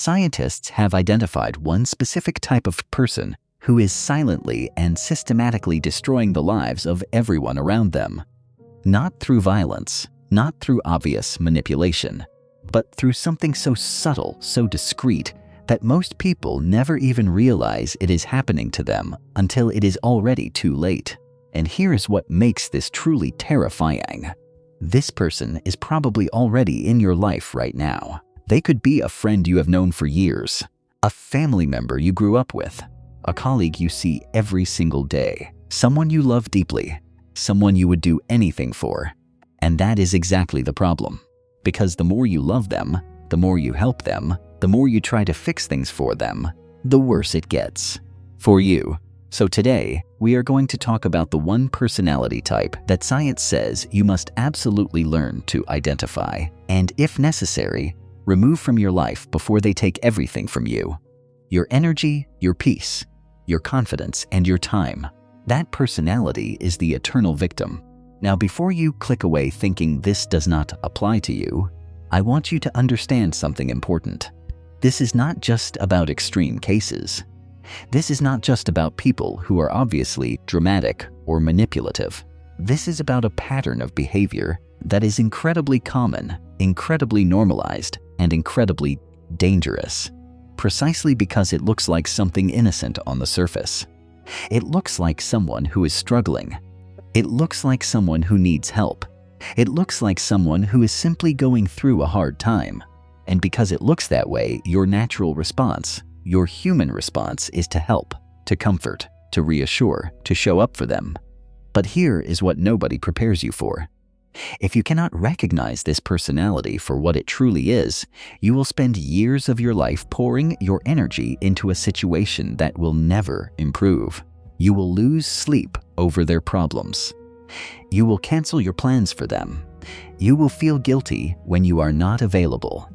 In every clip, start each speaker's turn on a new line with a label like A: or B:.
A: Scientists have identified one specific type of person who is silently and systematically destroying the lives of everyone around them. Not through violence, not through obvious manipulation, but through something so subtle, so discreet, that most people never even realize it is happening to them until it is already too late. And here's what makes this truly terrifying. This person is probably already in your life right now. They could be a friend you have known for years, a family member you grew up with, a colleague you see every single day, someone you love deeply, someone you would do anything for. And that is exactly the problem. Because the more you love them, the more you help them, the more you try to fix things for them, the worse it gets for you. So today, we are going to talk about the one personality type that science says you must absolutely learn to identify, and if necessary, remove from your life before they take everything from you. Your energy, your peace, your confidence, and your time. That personality is the eternal victim. Now, before you click away thinking this does not apply to you, I want you to understand something important. This is not just about extreme cases. This is not just about people who are obviously dramatic or manipulative. This is about a pattern of behavior that is incredibly common, incredibly normalized, and incredibly dangerous, precisely because it looks like something innocent on the surface. It looks like someone who is struggling. It looks like someone who needs help. It looks like someone who is simply going through a hard time. And because it looks that way, your natural response, your human response, is to help, to comfort, to reassure, to show up for them. But here is what nobody prepares you for. If you cannot recognize this personality for what it truly is, you will spend years of your life pouring your energy into a situation that will never improve. You will lose sleep over their problems. You will cancel your plans for them. You will feel guilty when you are not available.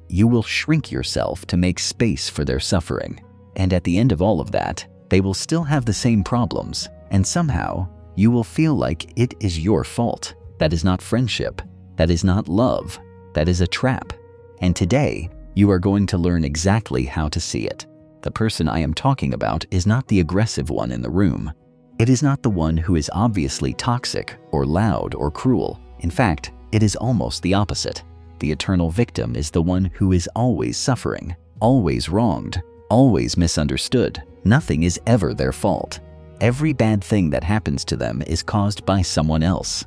A: You will shrink yourself to make space for their suffering. And at the end of all of that, they will still have the same problems, and somehow you will feel like it is your fault. That is not friendship. That is not love. That is a trap. And today, you are going to learn exactly how to see it. The person I am talking about is not the aggressive one in the room. It is not the one who is obviously toxic or loud or cruel. In fact, it is almost the opposite. The eternal victim is the one who is always suffering, always wronged, always misunderstood. Nothing is ever their fault. Every bad thing that happens to them is caused by someone else,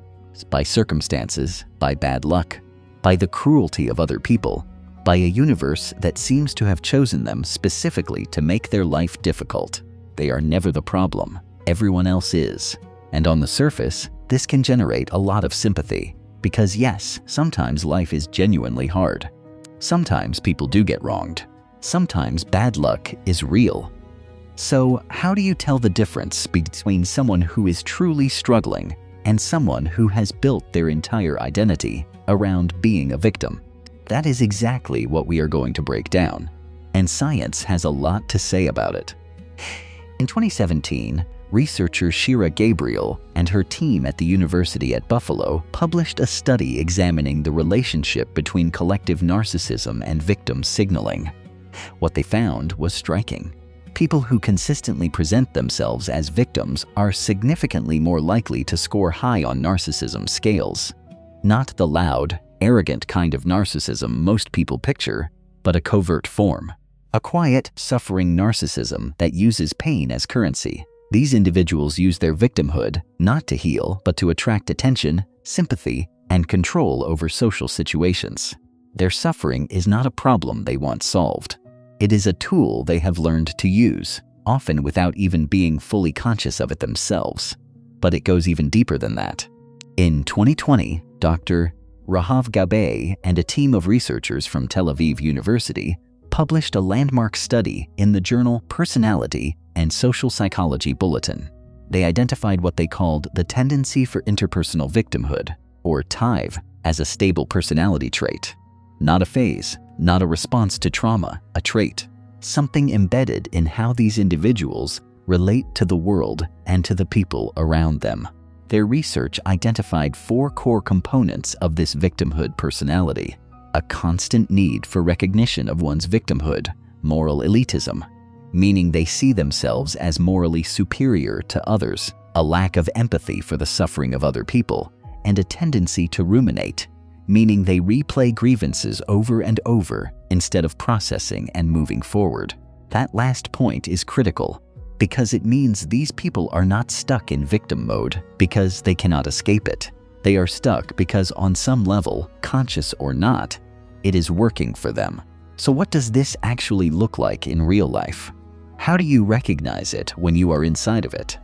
A: by circumstances, by bad luck, by the cruelty of other people, by a universe that seems to have chosen them specifically to make their life difficult. They are never the problem. Everyone else is. And on the surface, this can generate a lot of sympathy. Because yes, sometimes life is genuinely hard. Sometimes people do get wronged. Sometimes bad luck is real. So how do you tell the difference between someone who is truly struggling and someone who has built their entire identity around being a victim? That is exactly what we are going to break down. And science has a lot to say about it. In 2017, researcher Shira Gabriel and her team at the University at Buffalo published a study examining the relationship between collective narcissism and victim signaling. What they found was striking. People who consistently present themselves as victims are significantly more likely to score high on narcissism scales. Not the loud, arrogant kind of narcissism most people picture, but a covert form. A quiet, suffering narcissism that uses pain as currency. These individuals use their victimhood not to heal, but to attract attention, sympathy, and control over social situations. Their suffering is not a problem they want solved. It is a tool they have learned to use, often without even being fully conscious of it themselves. But it goes even deeper than that. In 2020, Dr. Rahav Gabe and a team of researchers from Tel Aviv University published a landmark study in the journal Personality and Social Psychology Bulletin. They identified what they called the tendency for interpersonal victimhood, or TIVE, as a stable personality trait. Not a phase, not a response to trauma, a trait. Something embedded in how these individuals relate to the world and to the people around them. Their research identified 4 core components of this victimhood personality: a constant need for recognition of one's victimhood, moral elitism, meaning they see themselves as morally superior to others, a lack of empathy for the suffering of other people, and a tendency to ruminate, meaning they replay grievances over and over instead of processing and moving forward. That last point is critical because it means these people are not stuck in victim mode because they cannot escape it. They are stuck because on some level, conscious or not, it is working for them. So what does this actually look like in real life? How do you recognize it when you are inside of it?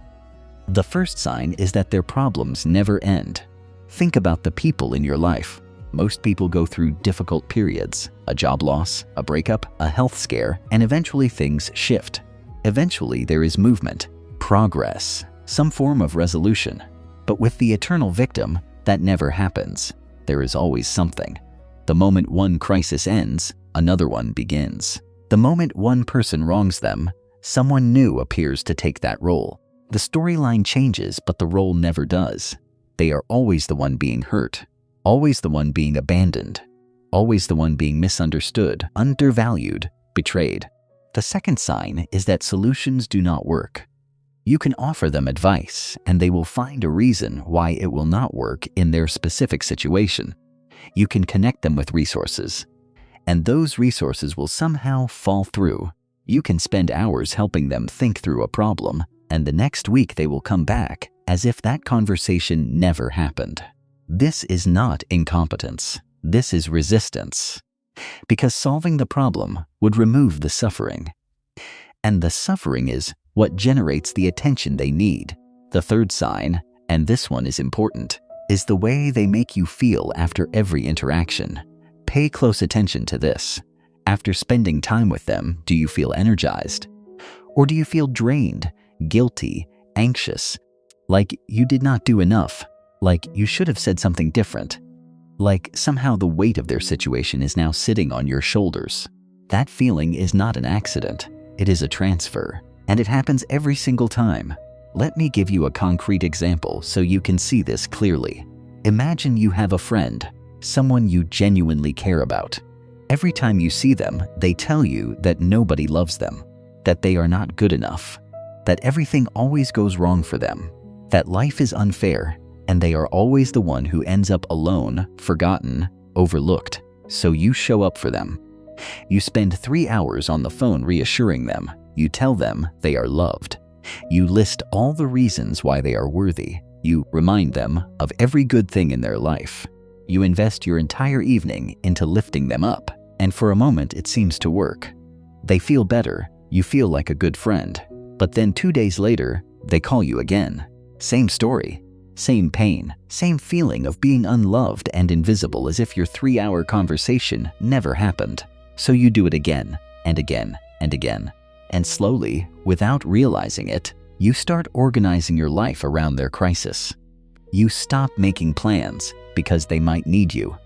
A: The first sign is that their problems never end. Think about the people in your life. Most people go through difficult periods, a job loss, a breakup, a health scare, and eventually things shift. Eventually there is movement, progress, some form of resolution. But with the eternal victim, that never happens. There is always something. The moment one crisis ends, another one begins. The moment one person wrongs them, someone new appears to take that role. The storyline changes, but the role never does. They are always the one being hurt, always the one being abandoned, always the one being misunderstood, undervalued, betrayed. The second sign is that solutions do not work. You can offer them advice, and they will find a reason why it will not work in their specific situation. You can connect them with resources, and those resources will somehow fall through. You can spend hours helping them think through a problem, and the next week they will come back as if that conversation never happened. This is not incompetence. This is resistance. Because solving the problem would remove the suffering. And the suffering is what generates the attention they need. The third sign, and this one is important, is the way they make you feel after every interaction. Pay close attention to this. After spending time with them, do you feel energized? Or do you feel drained, guilty, anxious, like you did not do enough, like you should have said something different, like somehow the weight of their situation is now sitting on your shoulders? That feeling is not an accident. It is a transfer, and it happens every single time. Let me give you a concrete example so you can see this clearly. Imagine you have a friend, someone you genuinely care about. Every time you see them, they tell you that nobody loves them, that they are not good enough, that everything always goes wrong for them, that life is unfair, and they are always the one who ends up alone, forgotten, overlooked. So you show up for them. You spend 3 hours on the phone reassuring them. You tell them they are loved. You list all the reasons why they are worthy. You remind them of every good thing in their life. You invest your entire evening into lifting them up, and for a moment it seems to work. They feel better. You feel like a good friend. But then 2 days later, they call you again. Same story. Same pain, same feeling of being unloved and invisible, as if your 3-hour conversation never happened. So you do it again and again and again. And slowly, without realizing it, you start organizing your life around their crisis. You stop making plans because they might need you.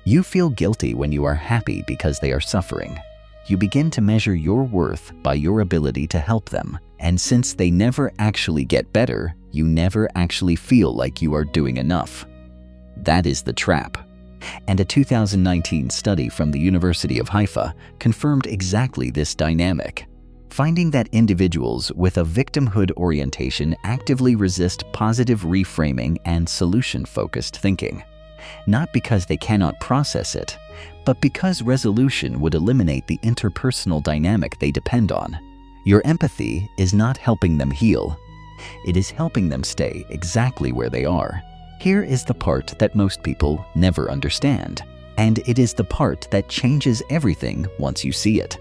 A: You feel guilty when you are happy because they are suffering. You begin to measure your worth by your ability to help them. And since they never actually get better, you never actually feel like you are doing enough. That is the trap. And a 2019 study from the University of Haifa confirmed exactly this dynamic, finding that individuals with a victimhood orientation actively resist positive reframing and solution-focused thinking, not because they cannot process it, but because resolution would eliminate the interpersonal dynamic they depend on. Your empathy is not helping them heal. It is helping them stay exactly where they are. Here is the part that most people never understand, and it is the part that changes everything once you see it.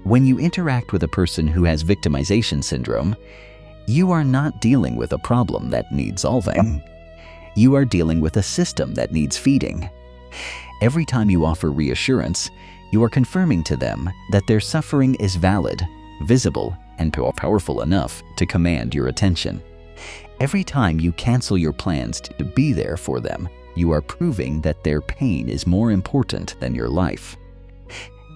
A: When you interact with a person who has victimization syndrome, you are not dealing with a problem that needs solving. You are dealing with a system that needs feeding. Every time you offer reassurance, you are confirming to them that their suffering is valid, visible, and powerful enough to command your attention. Every time you cancel your plans to be there for them, you are proving that their pain is more important than your life.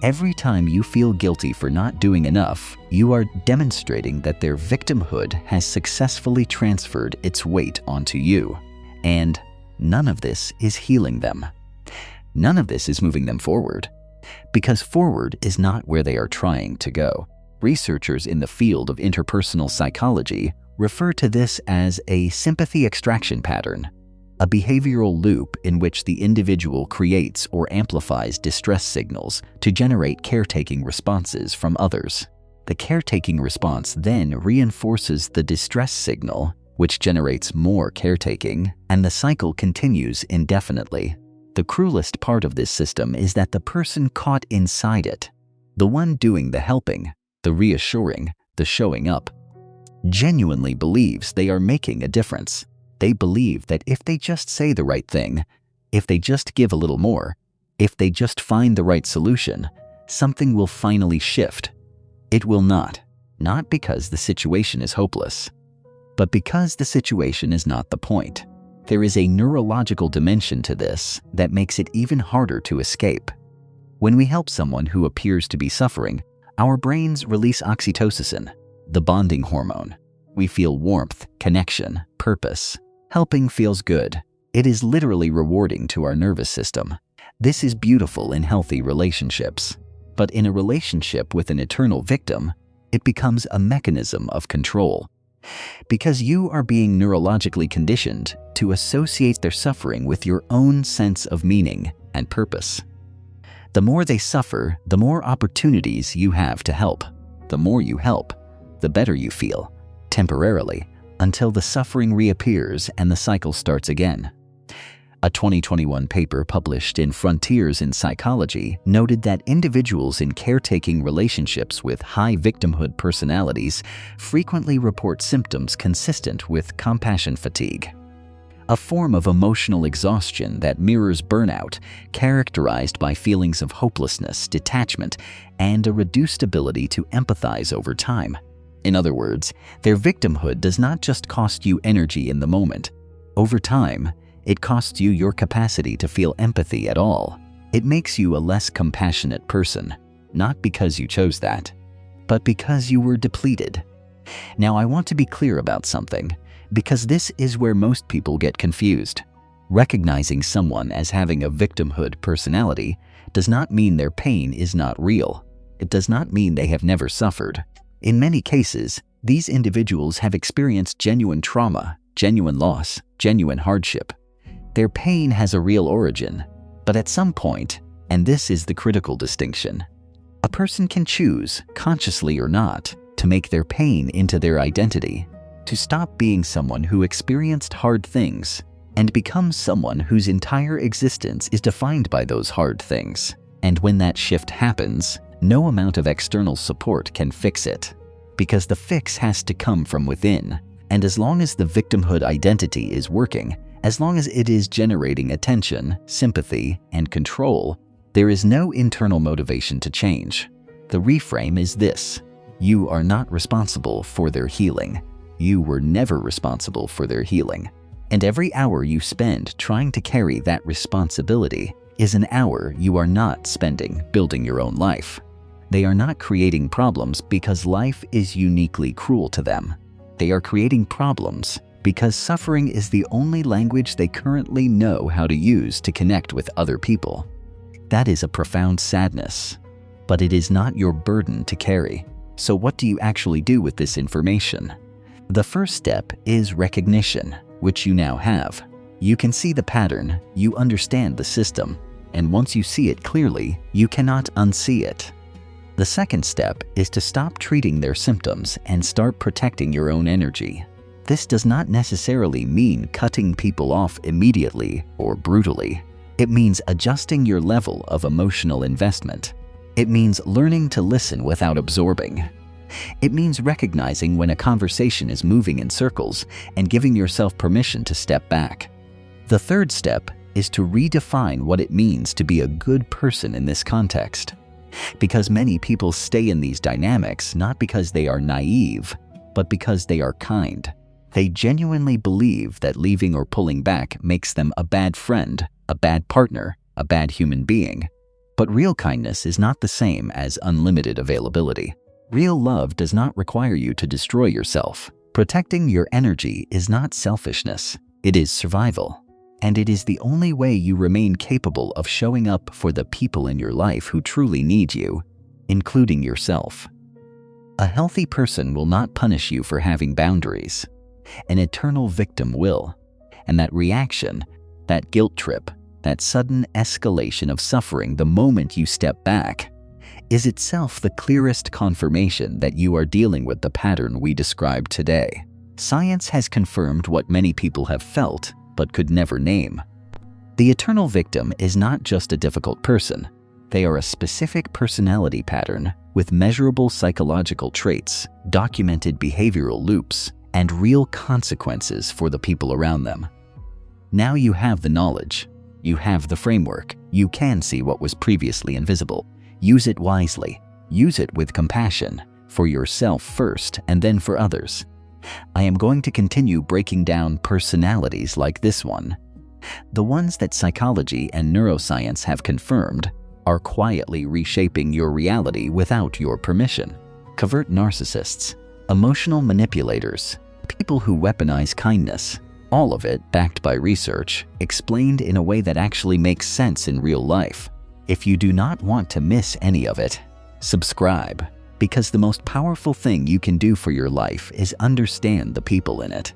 A: Every time you feel guilty for not doing enough, you are demonstrating that their victimhood has successfully transferred its weight onto you. And none of this is healing them. None of this is moving them forward, because forward is not where they are trying to go. Researchers in the field of interpersonal psychology refer to this as a sympathy extraction pattern, a behavioral loop in which the individual creates or amplifies distress signals to generate caretaking responses from others. The caretaking response then reinforces the distress signal, which generates more caretaking, and the cycle continues indefinitely. The cruelest part of this system is that the person caught inside it, the one doing the helping, the reassuring, the showing up, genuinely believes they are making a difference. They believe that if they just say the right thing, if they just give a little more, if they just find the right solution, something will finally shift. It will not because the situation is hopeless, but because the situation is not the point. There is a neurological dimension to this that makes it even harder to escape. When we help someone who appears to be suffering, our brains release oxytocin, the bonding hormone. We feel warmth, connection, purpose. Helping feels good. It is literally rewarding to our nervous system. This is beautiful in healthy relationships. But in a relationship with an eternal victim, it becomes a mechanism of control. Because you are being neurologically conditioned to associate their suffering with your own sense of meaning and purpose. The more they suffer, the more opportunities you have to help. The more you help, the better you feel, temporarily, until the suffering reappears and the cycle starts again. A 2021 paper published in Frontiers in Psychology noted that individuals in caretaking relationships with high victimhood personalities frequently report symptoms consistent with compassion fatigue, a form of emotional exhaustion that mirrors burnout, characterized by feelings of hopelessness, detachment, and a reduced ability to empathize over time. In other words, their victimhood does not just cost you energy in the moment. Over time, it costs you your capacity to feel empathy at all. It makes you a less compassionate person, not because you chose that, but because you were depleted. Now, I want to be clear about something, because this is where most people get confused. Recognizing someone as having a victimhood personality does not mean their pain is not real. It does not mean they have never suffered. In many cases, these individuals have experienced genuine trauma, genuine loss, genuine hardship. Their pain has a real origin, but at some point, and this is the critical distinction, a person can choose, consciously or not, to make their pain into their identity, to stop being someone who experienced hard things and become someone whose entire existence is defined by those hard things. And when that shift happens, no amount of external support can fix it, because the fix has to come from within. And as long as the victimhood identity is working, as long as it is generating attention, sympathy, and control, there is no internal motivation to change. The reframe is this: you are not responsible for their healing. You were never responsible for their healing. And every hour you spend trying to carry that responsibility is an hour you are not spending building your own life. They are not creating problems because life is uniquely cruel to them. They are creating problems because suffering is the only language they currently know how to use to connect with other people. That is a profound sadness, but it is not your burden to carry. So what do you actually do with this information? The first step is recognition, which you now have. You can see the pattern, you understand the system, and once you see it clearly, you cannot unsee it. The second step is to stop treating their symptoms and start protecting your own energy. This does not necessarily mean cutting people off immediately or brutally. It means adjusting your level of emotional investment. It means learning to listen without absorbing. It means recognizing when a conversation is moving in circles and giving yourself permission to step back. The third step is to redefine what it means to be a good person in this context. Because many people stay in these dynamics not because they are naive, but because they are kind. They genuinely believe that leaving or pulling back makes them a bad friend, a bad partner, a bad human being. But real kindness is not the same as unlimited availability. Real love does not require you to destroy yourself. Protecting your energy is not selfishness, it is survival. And it is the only way you remain capable of showing up for the people in your life who truly need you, including yourself. A healthy person will not punish you for having boundaries. An eternal victim will. And that reaction, that guilt trip, that sudden escalation of suffering the moment you step back, is itself the clearest confirmation that you are dealing with the pattern we described today. Science has confirmed what many people have felt but could never name. The eternal victim is not just a difficult person. They are a specific personality pattern with measurable psychological traits, documented behavioral loops, and real consequences for the people around them. Now you have the knowledge. You have the framework. You can see what was previously invisible. Use it wisely. Use it with compassion, for yourself first and then for others. I am going to continue breaking down personalities like this one. The ones that psychology and neuroscience have confirmed are quietly reshaping your reality without your permission. Covert narcissists, emotional manipulators, people who weaponize kindness, all of it backed by research, explained in a way that actually makes sense in real life. If you do not want to miss any of it, subscribe, because the most powerful thing you can do for your life is understand the people in it.